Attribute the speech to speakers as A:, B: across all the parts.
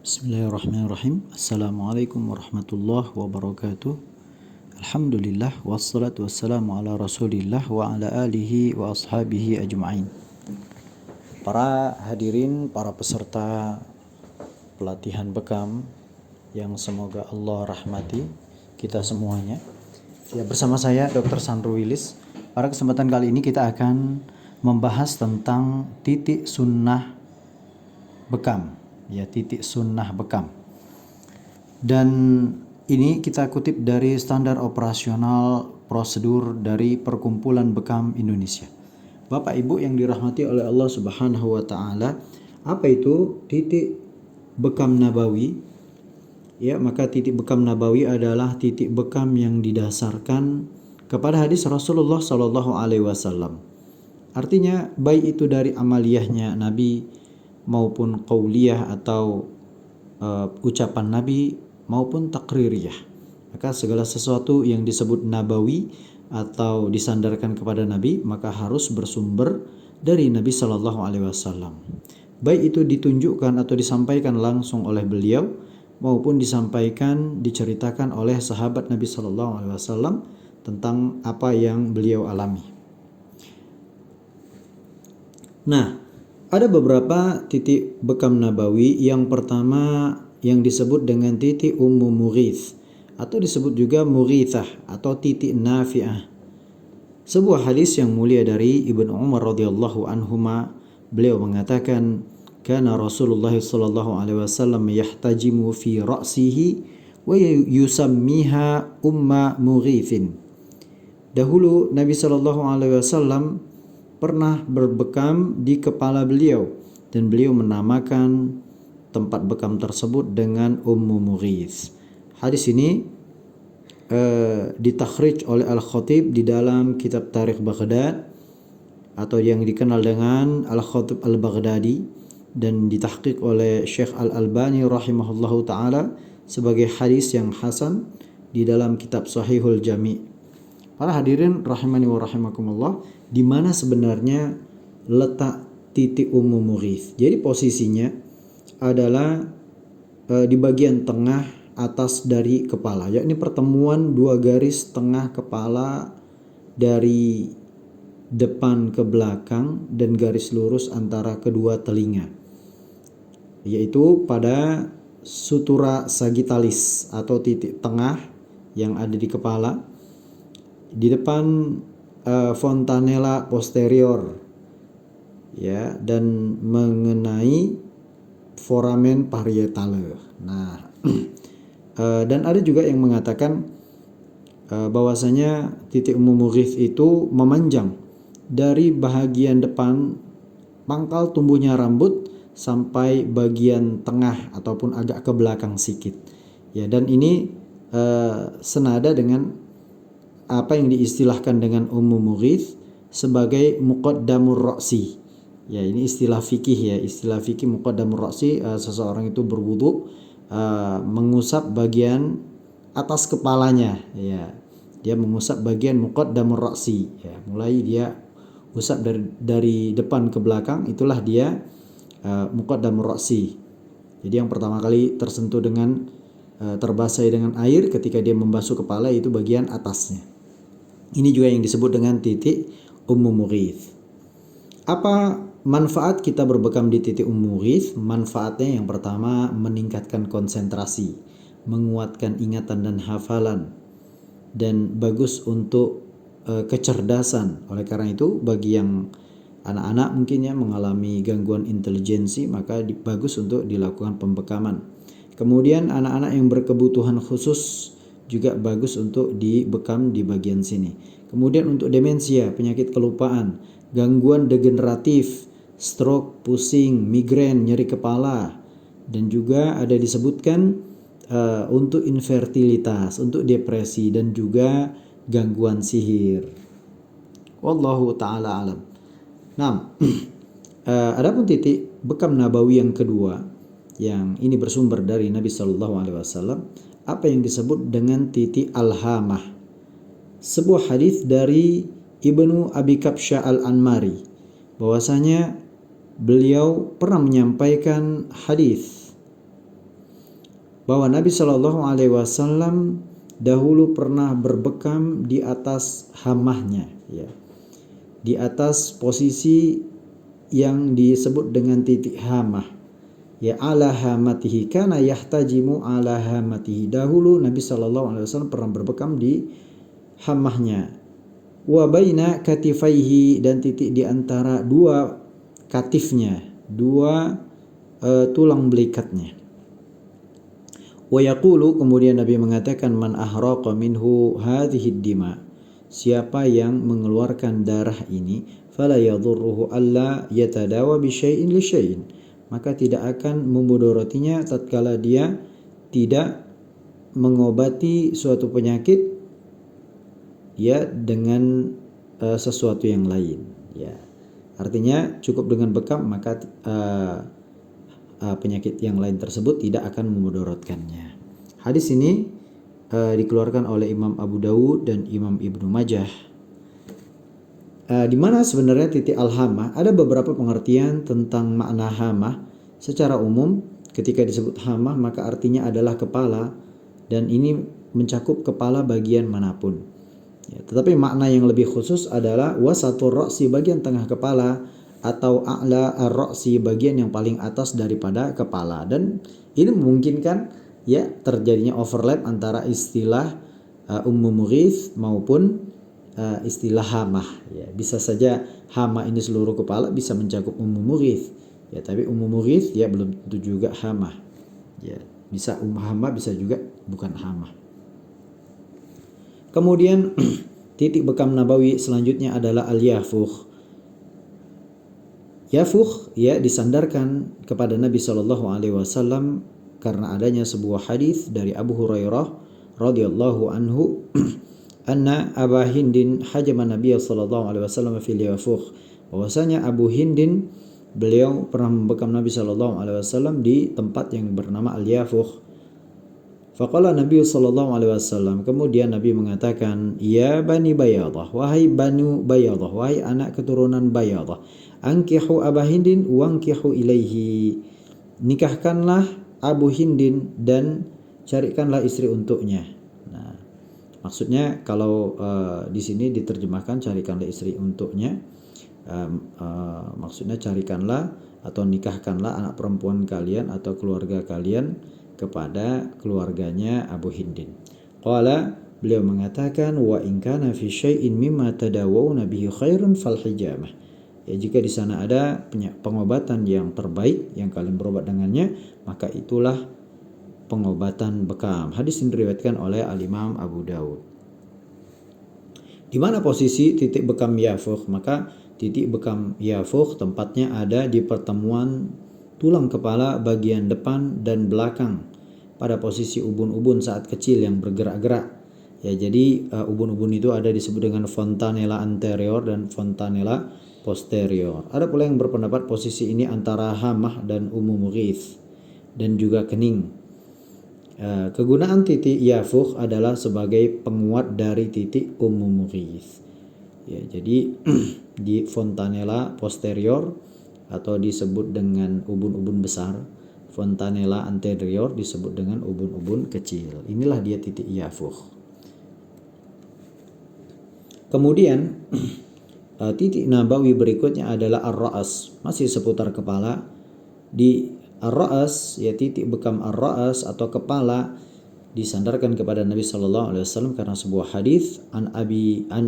A: Bismillahirrahmanirrahim. Assalamualaikum warahmatullahi wabarakatuh. Alhamdulillah wassalatu wassalamu ala Rasulillah wa ala alihi wa ashabihi ajma'in. Para hadirin, para peserta pelatihan bekam yang semoga Allah rahmati kita semuanya. Ya, bersama saya Dr. Sandro Willis. Pada kesempatan kali ini kita akan membahas tentang titik sunnah bekam. Ya, titik sunnah bekam. Dan ini kita kutip dari standar operasional prosedur dari Perkumpulan Bekam Indonesia. Bapak Ibu yang dirahmati oleh Allah Subhanahu wa taala, apa itu titik bekam nabawi? Ya, maka titik bekam nabawi adalah titik bekam yang didasarkan kepada hadis Rasulullah Shallallahu alaihi wasallam. Artinya baik itu dari amaliyahnya Nabi maupun qauliyah atau ucapan Nabi maupun takririyah. Maka segala sesuatu yang disebut nabawi atau disandarkan kepada Nabi maka harus bersumber dari Nabi Shallallahu alaihi wasallam. Baik itu ditunjukkan atau disampaikan langsung oleh beliau maupun diceritakan oleh sahabat Nabi Shallallahu alaihi wasallam tentang apa yang beliau alami. Nah, ada beberapa titik bekam nabawi. Yang pertama yang disebut dengan titik ummu mughith atau disebut juga mughithah atau titik nafi'ah. Sebuah hadis yang mulia dari Ibnu Umar radhiyallahu anhuma, beliau mengatakan, "Kana Rasulullah sallallahu alaihi wasallam yahtajimu fi ra'sihi wa yusammiha umma mughithin." Dahulu Nabi sallallahu alaihi wasallam pernah berbekam di kepala beliau dan beliau menamakan tempat bekam tersebut dengan Ummu Mughith. Hadis ini ditakhrij oleh Al-Khatib di dalam kitab Tarikh Baghdad atau yang dikenal dengan Al-Khatib Al-Baghdadi dan ditahqiq oleh Syekh Al-Albani rahimahullahu taala sebagai hadis yang hasan di dalam kitab Sahihul Jami'. Para hadirin rahimani wa rahimakumullah, di mana sebenarnya letak titik Ummu Mughith? Jadi posisinya adalah di bagian tengah atas dari kepala, yakni pertemuan dua garis tengah kepala dari depan ke belakang dan garis lurus antara kedua telinga, yaitu pada sutura sagittalis atau titik tengah yang ada di kepala, di depan fontanella posterior, ya, dan mengenai foramen parietale. Nah, dan ada juga yang mengatakan bahwasanya titik Ummu Mughith itu memanjang dari bagian depan pangkal tumbuhnya rambut sampai bagian tengah ataupun agak ke belakang sedikit. Ya, dan ini senada dengan apa yang diistilahkan dengan Ummu Mughith sebagai muqaddamur ra'si. Ya, ini istilah fikih ya, istilah fikih muqaddamur ra'si, seseorang itu berwudu mengusap bagian atas kepalanya, ya. Dia mengusap bagian muqaddamur ra'si, ya. Mulai dia usap dari depan ke belakang, itulah dia muqaddamur ra'si. Jadi yang pertama kali tersentuh dengan terbasahi dengan air ketika dia membasuh kepala itu bagian atasnya. Ini juga yang disebut dengan titik Ummu Mughith. Apa manfaat kita berbekam di titik Ummu Mughith? Manfaatnya yang pertama meningkatkan konsentrasi, menguatkan ingatan dan hafalan, dan bagus untuk kecerdasan. Oleh karena itu bagi yang anak-anak mungkin ya mengalami gangguan intelijensi, maka bagus untuk dilakukan pembekaman. Kemudian anak-anak yang berkebutuhan khusus juga bagus untuk dibekam di bagian sini. Kemudian untuk demensia, penyakit kelupaan, gangguan degeneratif, stroke, pusing, migrain, nyeri kepala, dan juga ada disebutkan untuk infertilitas, untuk depresi, dan juga gangguan sihir. Wallahu ta'ala alam. Nah, adapun titik bekam nabawi yang kedua, yang ini bersumber dari Nabi Shallallahu alaihi wasallam, apa yang disebut dengan titik alhamah. Sebuah hadis dari Ibnu Abi Kabsyah Al-Anmari bahwasanya beliau pernah menyampaikan hadis bahwa Nabi Shallallahu Alaihi Wasallam dahulu pernah berbekam di atas hamahnya, ya, di atas posisi yang disebut dengan titik hamah, ya, ala hamatihi, kana yahtajimu ala hamatihi. Dahulu Nabi Shallallahu Alaihi Wasallam pernah berbekam di hamahnya. Wa baina katifaihi, dan titik di antara dua katifnya, dua tulang belikatnya. Wa yaqulu, kemudian Nabi mengatakan, man ahraqa minhu hadhihi dima, siapa yang mengeluarkan darah ini, fala yadhurruhu alla yatadawa bi syai'in li syai'in, maka tidak akan memudorotinya tatkala dia tidak mengobati suatu penyakit, ya, dengan sesuatu yang lain, ya. Artinya cukup dengan bekam, maka penyakit yang lain tersebut tidak akan memudorotkannya. Hadis ini dikeluarkan oleh Imam Abu Dawud dan Imam Ibnu Majah. Di mana sebenarnya titik al-hamah, ada beberapa pengertian tentang makna hamah. Secara umum, ketika disebut hamah maka artinya adalah kepala, dan ini mencakup kepala bagian manapun. Ya, tetapi makna yang lebih khusus adalah wasatur ra'si, bagian tengah kepala, atau a'la ar-ra'si, bagian yang paling atas daripada kepala. Dan ini memungkinkan, ya, terjadinya overlap antara istilah ummu mughith maupun istilah hamah, ya. Bisa saja hamah ini seluruh kepala, bisa mencakup ummu mughith, ya, tapi ummu mughith, ya, belum tentu juga hamah, ya. Bisa hamah, bisa juga bukan hamah. Kemudian titik bekam Nabawi selanjutnya adalah al-yafuh. Yafuh, ya, disandarkan kepada Nabi Shallallahu Alaihi Wasallam karena adanya sebuah hadis dari Abu Hurairah radhiyallahu anhu, anna Aba Hindin hajama Nabi Shallallahu Alaihi Wasallam fil yafuh, bahwasanya Abu Hindin, beliau pernah membekam Nabi Shallallahu Alaihi Wasallam di tempat yang bernama al-yafuh. Faqala Nabi Sallallahu Alaihi Wasallam, kemudian Nabi mengatakan, ya bani Bayadah, wahai banu Bayadah, wahai anak keturunan Bayadah, ankihu Aba Hindin wankihu ilaihi, nikahkanlah Abu Hindin dan carikanlah istri untuknya. Nah, maksudnya kalau di sini diterjemahkan carikanlah istri untuknya, maksudnya carikanlah atau nikahkanlah anak perempuan kalian atau keluarga kalian kepada keluarganya Abu Hindin. Qala, beliau mengatakan, wa in kana fi syai'in mimma tadawuna bihi khairun fal hijamah, ya, jika di sana ada pengobatan yang terbaik yang kalian berobat dengannya, maka itulah pengobatan bekam. Hadis ini diriwayatkan oleh al-Imam Abu Dawud. Di mana posisi titik bekam yafuh? Maka titik bekam yafuh tempatnya ada di pertemuan tulang kepala bagian depan dan belakang pada posisi ubun-ubun saat kecil yang bergerak-gerak, ya. Jadi ubun-ubun itu ada disebut dengan fontanella anterior dan fontanella posterior. Ada pula yang berpendapat posisi ini antara hamah dan ummu mughith dan juga kening. Kegunaan titik yafuh adalah sebagai penguat dari titik ummu mughith, ya. Jadi di fontanella posterior atau disebut dengan ubun-ubun besar, fontanella anterior disebut dengan ubun-ubun kecil. Inilah dia titik yafuh. Kemudian titik nabawi berikutnya adalah ar-ra'as, masih seputar kepala. Di ar-ra'as, ya, titik bekam ar-ra'as atau kepala disandarkan kepada Nabi Sallallahu Alaihi Wasallam karena sebuah hadis an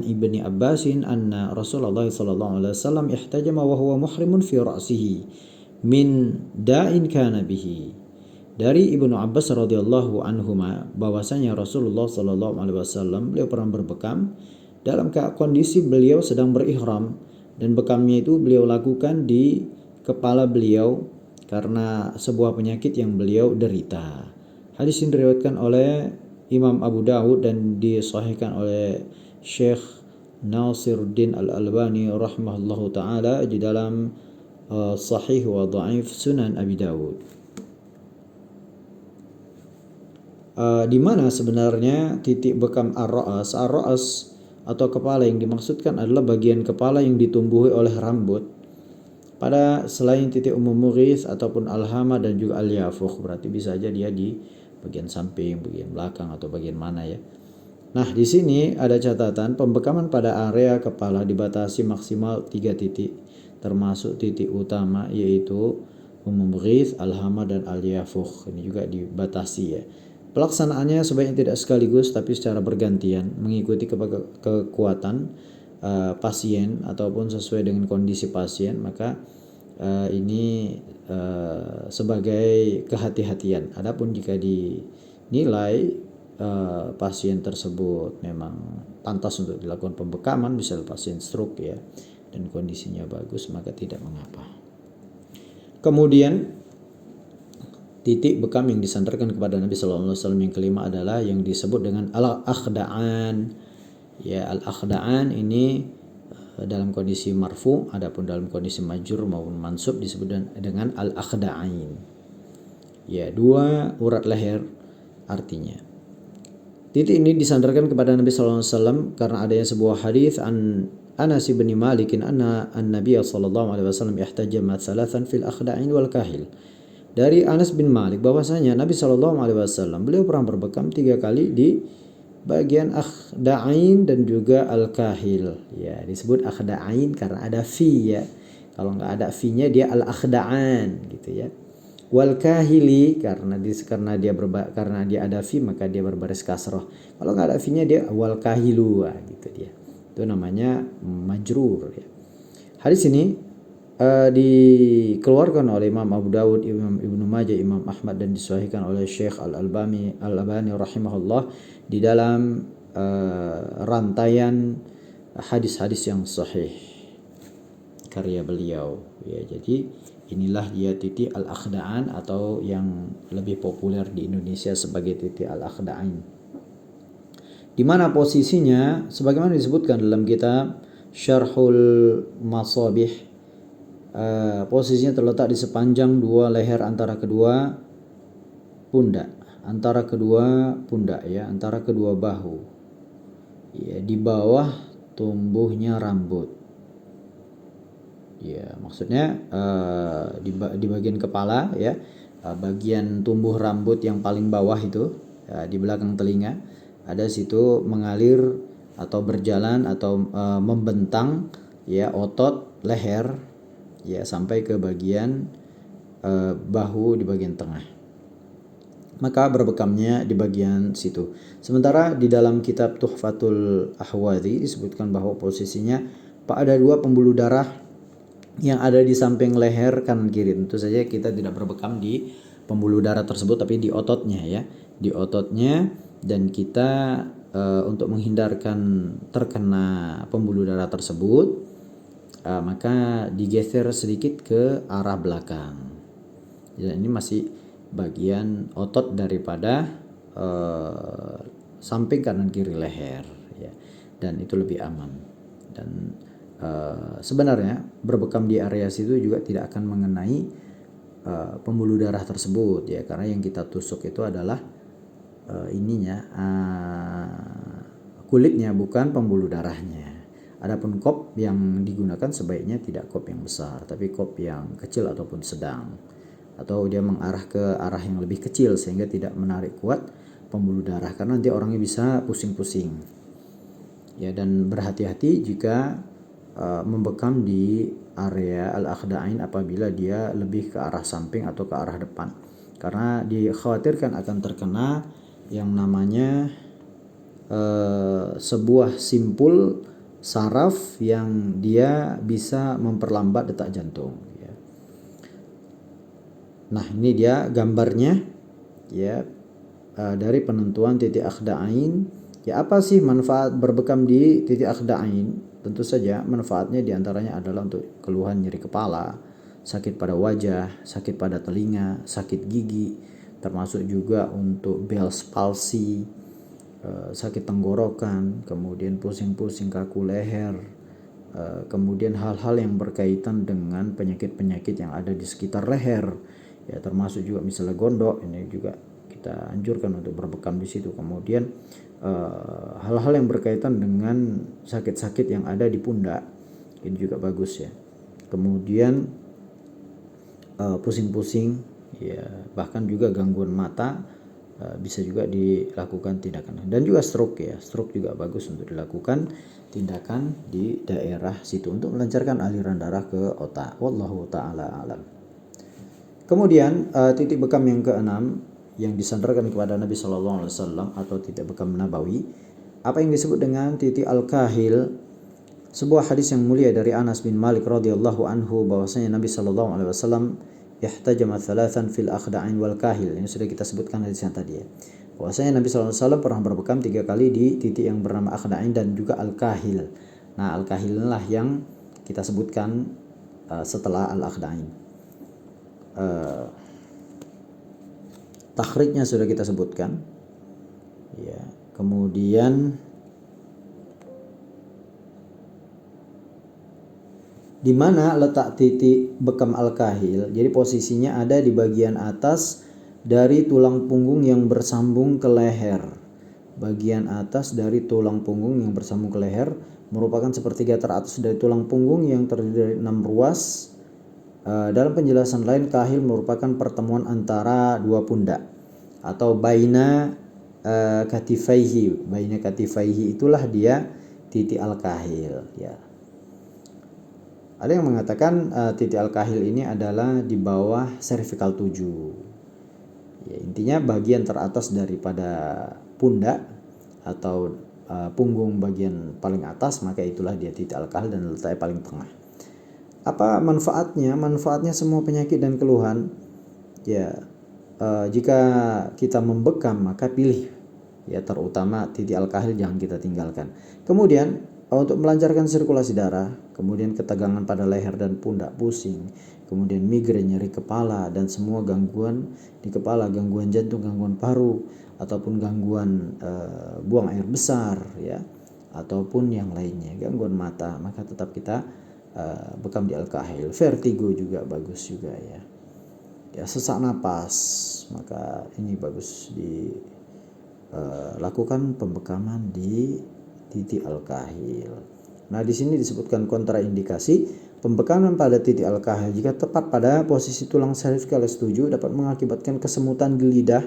A: ibni Abbasin anna Rasulullah Sallallahu Alaihi Wasallam ihtajama wa huwa muhrimun fi ra'sihi min da'in kana bihi. Dari Ibnu Abbas radhiyallahu anhuma, bahwasanya Rasulullah Sallallahu Alaihi Wasallam beliau pernah berbekam dalam kondisi beliau sedang berihram, dan bekamnya itu beliau lakukan di kepala beliau karena sebuah penyakit yang beliau derita. Hadis ini diriwayatkan oleh Imam Abu Dawud dan disahihkan oleh Syekh Nasiruddin Al-Albani rahimahullahu taala di dalam Sahih wa Dhaif Sunan Abi Dawud. Di mana sebenarnya titik bekam ar-ra'as atau kepala yang dimaksudkan adalah bagian kepala yang ditumbuhi oleh rambut pada selain titik ummu mughith ataupun al-hamah dan juga al-yafuh. Berarti bisa aja dia di bagian samping, bagian belakang atau bagian mana ya. Nah, di sini ada catatan pembekaman pada area kepala dibatasi maksimal 3 titik, termasuk titik utama yaitu Umumghith, Al-Hama dan Al-Yafukh. Ini juga dibatasi ya. Pelaksanaannya sebaiknya tidak sekaligus tapi secara bergantian mengikuti kekuatan pasien ataupun sesuai dengan kondisi pasien. Maka ini sebagai kehati-hatian. Adapun jika dinilai pasien tersebut memang pantas untuk dilakukan pembekaman, misal pasien stroke ya, dan kondisinya bagus, maka tidak mengapa. Kemudian titik bekam yang disandarkan kepada Nabi Sallallahu Alaihi Wasallam yang kelima adalah yang disebut dengan al-akhda'an. Ya, al-akhda'an ini dalam kondisi marfu, adapun dalam kondisi majrur maupun mansub disebut dengan al-akhda'ain. Ya, 2 urat leher artinya. Titik ini disandarkan kepada Nabi Sallallahu Alaihi Wasallam karena adanya sebuah hadis an Anas bin Malik anna an-Nabiy sallallahu alaihi wasallam ihtajama thalathan fil akhda'in wal kahil. Dari Anas bin Malik bahwasanya Nabi Shallallahu Alaihi Wasallam beliau pernah berbekam 3 kali di bagian akhda'ain dan juga al-kahil. Ya, disebut akhda'ain karena ada fi ya. Kalau nggak ada fi-nya dia al-akhda'an gitu ya. Wal kahili karena dia ada fi maka dia berbaris kasroh. Kalau nggak ada fi-nya dia wal kahilu gitu dia. Itu namanya majrur ya. Hadis ini dikeluarkan oleh Imam Abu Dawud, Imam Ibnu Majah, Imam Ahmad dan disahihkan oleh Syekh Al-Albani rahimahullah di dalam rantaian hadis-hadis yang sahih karya beliau ya. Jadi inilah dia titik al-akhda'an atau yang lebih populer di Indonesia sebagai titik al-akhda'ain. Di mana posisinya sebagaimana disebutkan dalam kitab Syarhul Masabih, posisinya terletak di sepanjang 2 leher antara kedua pundak ya, antara kedua bahu ya, di bawah tumbuhnya rambut ya, maksudnya di bagian kepala ya, bagian tumbuh rambut yang paling bawah itu ya, di belakang telinga ada situ mengalir atau berjalan atau membentang ya otot leher ya sampai ke bagian bahu di bagian tengah. Maka berbekamnya di bagian situ. Sementara di dalam kitab Tuhfatul Ahwadhi disebutkan bahwa posisinya ada 2 pembuluh darah yang ada di samping leher kanan kiri. Tentu saja kita tidak berbekam di pembuluh darah tersebut tapi di ototnya ya, di ototnya, dan kita untuk menghindarkan terkena pembuluh darah tersebut maka digeser sedikit ke arah belakang. Ya, ini masih bagian otot daripada samping kanan kiri leher ya, dan itu lebih aman. Dan sebenarnya berbekam di area situ juga tidak akan mengenai pembuluh darah tersebut ya, karena yang kita tusuk itu adalah kulitnya, bukan pembuluh darahnya. Adapun kop yang digunakan sebaiknya tidak kop yang besar, tapi kop yang kecil ataupun sedang, atau dia mengarah ke arah yang lebih kecil sehingga tidak menarik kuat pembuluh darah, karena nanti orangnya bisa pusing-pusing. Ya, dan berhati-hati jika membekam di area al-akhda'ain apabila dia lebih ke arah samping atau ke arah depan, karena dikhawatirkan akan terkena yang namanya sebuah simpul saraf yang dia bisa memperlambat detak jantung ya. Nah, ini dia gambarnya ya, dari penentuan titik akhda'ain. Ya, apa sih manfaat berbekam di titik akhda'ain? Tentu saja manfaatnya diantaranya adalah untuk keluhan nyeri kepala, sakit pada wajah, sakit pada telinga, sakit gigi, termasuk juga untuk Bell's palsy, sakit tenggorokan, kemudian pusing-pusing kaku leher, kemudian hal-hal yang berkaitan dengan penyakit-penyakit yang ada di sekitar leher ya, termasuk juga misalnya gondok, ini juga kita anjurkan untuk berbekam di situ. Kemudian hal-hal yang berkaitan dengan sakit-sakit yang ada di pundak, ini juga bagus ya. Kemudian pusing-pusing ya, bahkan juga gangguan mata bisa juga dilakukan tindakan. Dan juga stroke ya, stroke juga bagus untuk dilakukan tindakan di daerah situ untuk melancarkan aliran darah ke otak. Wallahu ta'ala alam. Kemudian titik bekam yang keenam yang disandarkan kepada Nabi Shallallahu Alaihi Wasallam atau titik bekam nabawi, apa yang disebut dengan titik al-kahil. Sebuah hadis yang mulia dari Anas bin Malik radhiyallahu anhu bahwasanya Nabi Shallallahu Alaihi Wasallam ihtajama thalathan fil akhda'in wal kahil. Ini sudah kita sebutkan hadis yang tadi ya. Bahwasanya Nabi Shallallahu Alaihi Wasallam pernah berbekam 3 kali di titik yang bernama akhda'in dan juga al-kahil. Nah, al-kahil lah yang kita sebutkan setelah al-akhda'in. Takhrijnya sudah kita sebutkan. Ya, kemudian di mana letak titik bekam al-kahil? Jadi posisinya ada di bagian atas dari tulang punggung yang bersambung ke leher. Bagian atas dari tulang punggung yang bersambung ke leher merupakan sepertiga teratas dari tulang punggung yang terdiri dari 6 ruas. Dalam penjelasan lain, kahil merupakan pertemuan antara dua pundak atau baina katifaihi. Baina katifaihi itulah dia titik al-kahil ya. Ada yang mengatakan titik al-kahil ini adalah di bawah cervical 7. Ya, intinya bagian teratas daripada pundak atau punggung bagian paling atas, maka itulah dia titik al-kahil dan letaknya paling tengah. Apa manfaatnya? Manfaatnya semua penyakit dan keluhan. Ya, jika kita membekam maka pilih ya, terutama titik al-kahil jangan kita tinggalkan. Kemudian untuk melancarkan sirkulasi darah, kemudian ketegangan pada leher dan pundak pusing, kemudian migrain, nyeri kepala, dan semua gangguan di kepala, gangguan jantung, gangguan paru, ataupun gangguan buang air besar ya, ataupun yang lainnya, gangguan mata, maka tetap kita bekam di al-kahil. Vertigo juga bagus juga ya. Ya, sesak napas, maka ini bagus dilakukan pembekaman di titik al-kahil. Nah, di sini disebutkan kontraindikasi pembekaman pada titik al-kahil jika tepat pada posisi tulang cervical 7 dapat mengakibatkan kesemutan di lidah,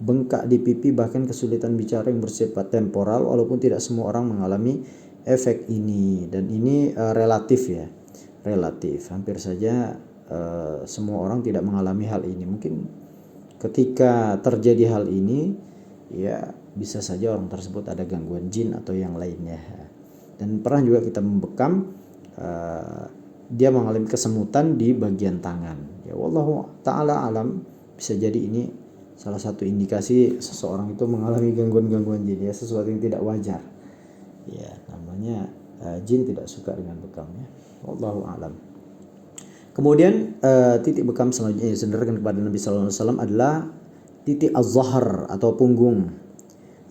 A: bengkak di pipi, bahkan kesulitan bicara yang bersifat temporal, walaupun tidak semua orang mengalami efek ini. Dan ini relatif ya, relatif. Hampir saja semua orang tidak mengalami hal ini. Mungkin ketika terjadi hal ini ya bisa saja orang tersebut ada gangguan jin atau yang lainnya. Dan pernah juga kita membekam dia mengalami kesemutan di bagian tangan. Ya, wallahu ta'ala alam, bisa jadi ini salah satu indikasi seseorang itu mengalami gangguan-gangguan jin ya, sesuatu yang tidak wajar. Ya, namanya jin tidak suka dengan bekamnya. Wallahu alam. Kemudian titik bekam selanjutnya yang disandarkan kepada Nabi sallallahu alaihi wasallam adalah titik az-zahr atau punggung.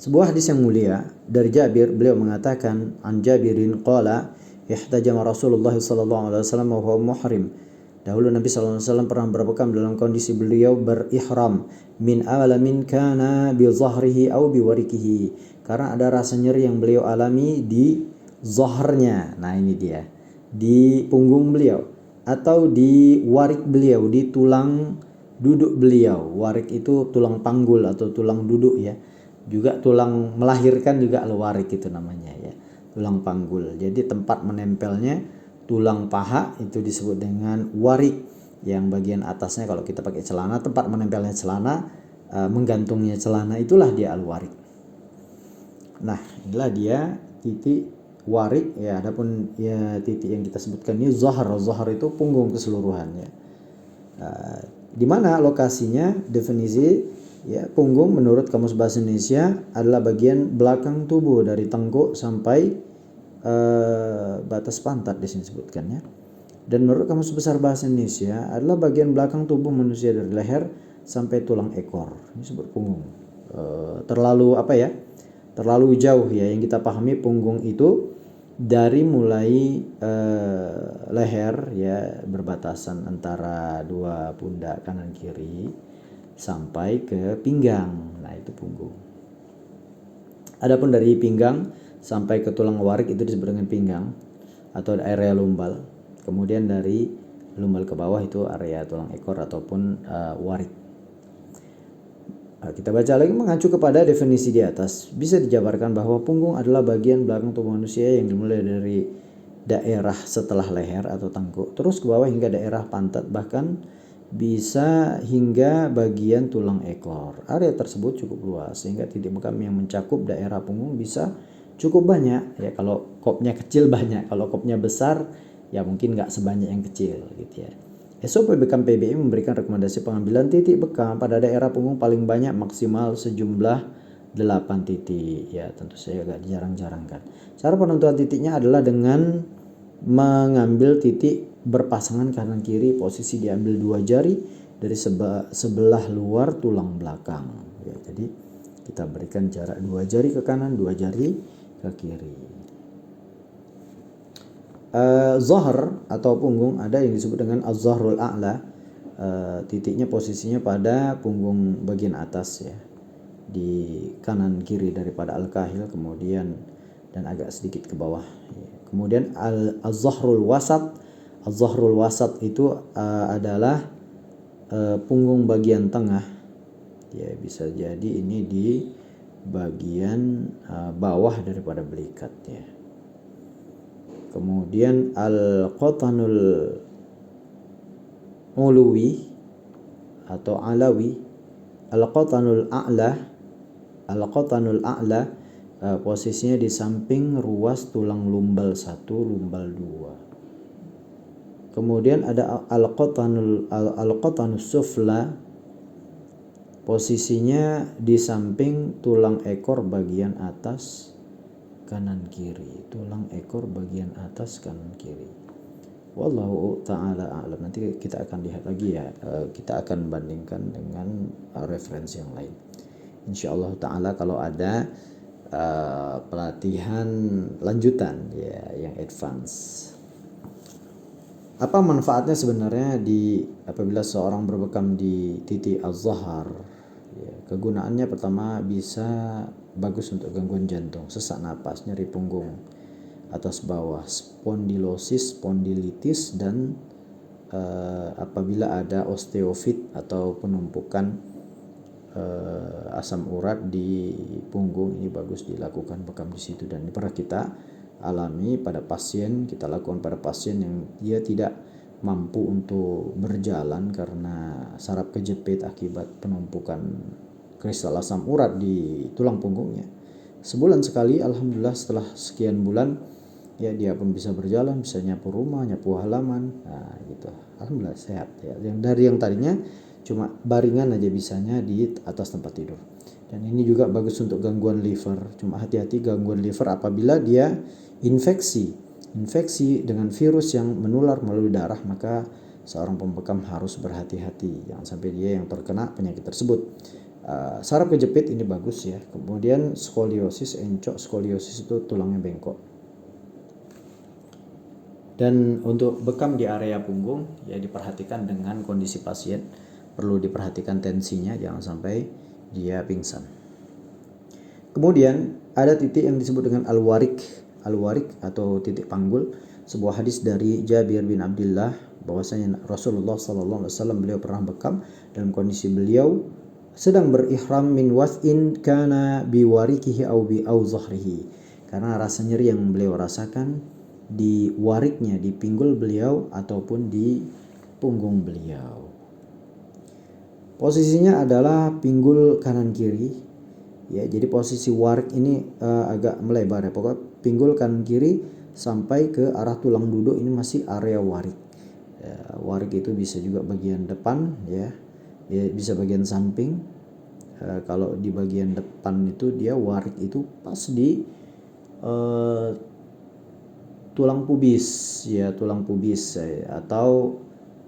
A: Sebuah hadis yang mulia dari Jabir, beliau mengatakan, an Jabirin qala ihtajama Rasulullah sallallahu alaihi wasallam wa huwa muhrim. Dahulu Nabi sallallahu alaihi wasallam pernah berbekam dalam kondisi beliau berihram min alamin kana bi zahrihi aw bi warikihi, karena ada rasa nyeri yang beliau alami di zahrnya. Nah, ini dia, di punggung beliau atau di warik beliau, di tulang duduk beliau. Warik itu tulang panggul atau tulang duduk ya. Juga tulang melahirkan juga al-warik itu namanya ya, tulang panggul. Jadi tempat menempelnya tulang paha itu disebut dengan warik. Yang bagian atasnya kalau kita pakai celana, tempat menempelnya celana, menggantungnya celana, itulah dia al-warik. Nah, inilah dia titik warik ya. Adapun ya titik yang kita sebutkan ini zahar. Zahar itu punggung keseluruhan ya. Di mana lokasinya? Definisi ya, punggung menurut Kamus Bahasa Indonesia adalah bagian belakang tubuh dari tengkuk sampai batas pantat di sini sebutkannya. Dan menurut Kamus Besar Bahasa Indonesia adalah bagian belakang tubuh manusia dari leher sampai tulang ekor. Ini disebut punggung. Terlalu apa ya? Terlalu jauh ya. Yang kita pahami punggung itu dari mulai leher ya, berbatasan antara dua pundak kanan kiri sampai ke pinggang. Nah, itu punggung. Adapun dari pinggang sampai ke tulang warik itu disebut dengan pinggang atau area lumbal. Kemudian dari lumbal ke bawah itu area tulang ekor ataupun warik. Kita baca lagi, mengacu kepada definisi di atas, bisa dijabarkan bahwa punggung adalah bagian belakang tubuh manusia yang dimulai dari daerah setelah leher atau tangkuk, terus ke bawah hingga daerah pantat, bahkan bisa hingga bagian tulang ekor. Area tersebut cukup luas sehingga titik bekam yang mencakup daerah punggung bisa cukup banyak. Ya kalau kopnya kecil banyak, kalau kopnya besar ya mungkin nggak sebanyak yang kecil gitu ya. SOP Bekam PBI memberikan rekomendasi pengambilan titik bekam pada daerah punggung paling banyak maksimal sejumlah 8 titik. Ya tentu saja agak jarang-jarangkan. Cara penentuan titiknya adalah dengan mengambil titik berpasangan kanan kiri, posisi diambil 2 jari dari sebelah luar tulang belakang. Ya, jadi kita berikan jarak 2 jari ke kanan, 2 jari ke kiri. Zahr atau punggung ada yang disebut dengan az-zahrul a'la. Titiknya posisinya pada punggung bagian atas ya, di kanan kiri daripada al-kahil, kemudian dan agak sedikit ke bawah. Kemudian az-zahrul wasat. Az-zahrul wasat itu adalah punggung bagian tengah. Ya bisa jadi ini di bagian bawah daripada belikat ya. Kemudian al-qatanul uluwi atau alawi, al-qatanul a'la, posisinya di samping ruas tulang lumbal 1, lumbal 2. Kemudian ada al-qatanus sufla, posisinya di samping tulang ekor bagian atas kanan kiri, tulang ekor bagian atas kanan kiri. Wallahu ta'ala a'lam. Nanti kita akan lihat lagi ya, kita akan bandingkan dengan referensi yang lain. Insyaallah ta'ala kalau ada pelatihan lanjutan ya yang advance. Apa manfaatnya sebenarnya apabila seorang berbekam di titik az-zahr? Ya, kegunaannya pertama bisa bagus untuk gangguan jantung, sesak napas, nyeri punggung atas bawah, spondilosis, spondilitis, dan apabila ada osteofit atau penumpukan asam urat di punggung, ini bagus dilakukan bekam di situ. Dan ini pernah kita alami pada pasien, kita lakukan pada pasien yang dia tidak mampu untuk berjalan karena saraf kejepit akibat penumpukan kristal asam urat di tulang punggungnya. Sebulan sekali, alhamdulillah setelah sekian bulan ya dia pun bisa berjalan, bisa nyapu rumah, nyapu halaman, nah gitu. Alhamdulillah sehat ya. Yang dari yang tadinya cuma baringan aja bisanya di atas tempat tidur. Dan ini juga bagus untuk gangguan liver. Cuma hati-hati gangguan liver apabila dia infeksi dengan virus yang menular melalui darah, maka seorang pembekam harus berhati-hati jangan sampai dia yang terkena penyakit tersebut. Saraf kejepit ini bagus ya. Kemudian skoliosis, encok skoliosis itu tulangnya bengkok. Dan untuk bekam di area punggung ya diperhatikan dengan kondisi pasien, perlu diperhatikan tensinya jangan sampai dia pingsan. Kemudian ada titik yang disebut dengan al-warik atau titik panggul. Sebuah hadis dari Jabir bin Abdullah bahwasanya Rasulullah SAW beliau pernah bekam dalam kondisi beliau sedang berihram min was'in kana biwarikihi au zahrihi, karena rasa nyeri yang beliau rasakan di wariknya, di pinggul beliau ataupun di punggung beliau. Posisinya adalah pinggul kanan kiri ya, jadi posisi warik ini agak melebar ya, pokoknya pinggul kanan kiri sampai ke arah tulang duduk ini masih area warik ya. Warik itu bisa juga bagian depan ya bisa bagian samping. Kalau di bagian depan itu dia warik itu pas di tulang pubis ya, atau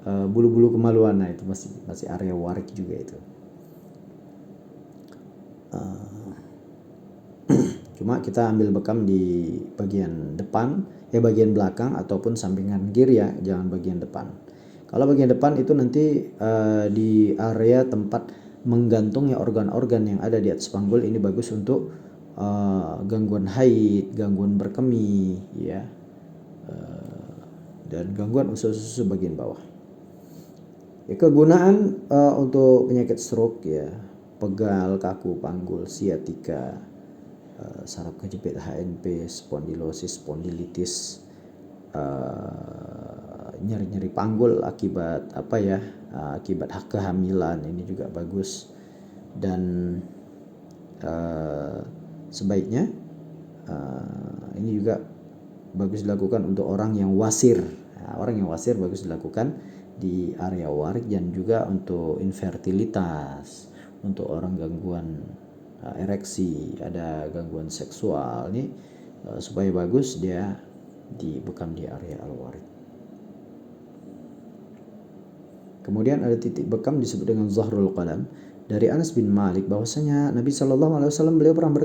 A: bulu-bulu kemaluan. Nah itu masih area warik juga itu. Cuma kita ambil bekam di bagian depan bagian belakang ataupun sampingan kiri ya, jangan bagian depan. Kalau bagian depan itu nanti di area tempat menggantungnya organ-organ yang ada di atas panggul, ini bagus untuk gangguan haid, gangguan berkemih ya, dan gangguan usus bagian bawah. Ya, kegunaan untuk penyakit stroke ya, pegal, kaku, panggul, siatika, saraf kejepit, HNP, spondilosis, spondilitis, nyeri-nyeri panggul akibat akibat kehamilan, ini juga bagus. Dan sebaiknya ini juga bagus dilakukan untuk orang yang wasir. Orang yang wasir bagus dilakukan di area warik, dan juga untuk infertilitas, untuk orang gangguan ereksi, ada gangguan seksual ini, supaya bagus dia dibekam di area al-warik. Kemudian ada titik bekam disebut dengan zahrul qadam. Dari Anas bin Malik bahwasanya Nabi SAW beliau pernah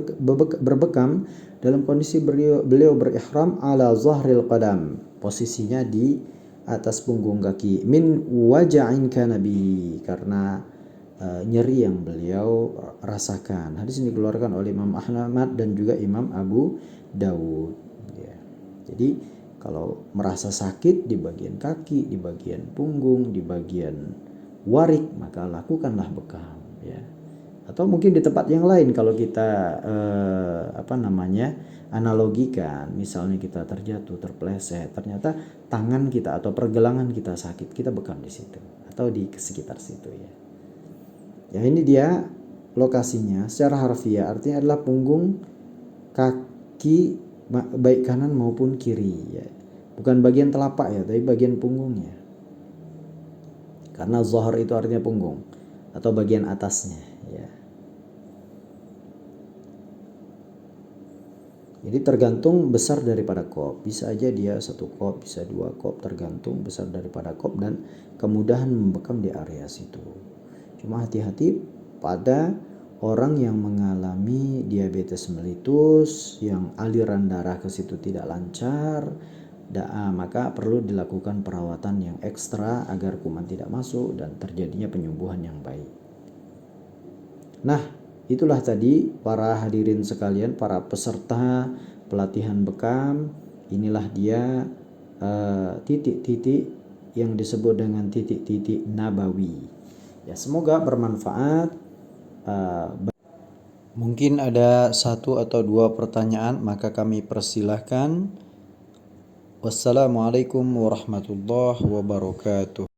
A: berbekam dalam kondisi beliau berihram ala zahril qadam, posisinya di atas punggung kaki, min waja'in kana bi, karena nyeri yang beliau rasakan. Hadis ini dikeluarkan oleh Imam Ahmad dan juga Imam Abu Dawud. Ya. Jadi kalau merasa sakit di bagian kaki, di bagian punggung, di bagian warik, maka lakukanlah bekam. Ya. Atau mungkin di tempat yang lain kalau kita analogikan, misalnya kita terjatuh, terpeleset, ternyata tangan kita atau pergelangan kita sakit, kita bekam di situ atau di sekitar situ ya. Ya, ini dia lokasinya secara harfiah, artinya adalah punggung kaki baik kanan maupun kiri ya. Bukan bagian telapak ya, tapi bagian punggungnya. Karena zahar itu artinya punggung atau bagian atasnya ya. Jadi tergantung besar daripada kop. Bisa aja dia 1 kop, bisa 2 kop, tergantung besar daripada kop dan kemudahan membekam di area situ. Cuma hati-hati pada orang yang mengalami diabetes mellitus, yang aliran darah ke situ tidak lancar, maka perlu dilakukan perawatan yang ekstra agar kuman tidak masuk dan terjadinya penyembuhan yang baik. Nah, itulah tadi para hadirin sekalian, para peserta pelatihan bekam. Inilah dia titik-titik yang disebut dengan titik-titik nabawi. Ya, semoga bermanfaat. Mungkin ada 1 atau 2 pertanyaan, maka kami persilahkan. Wassalamualaikum warahmatullahi wabarakatuh.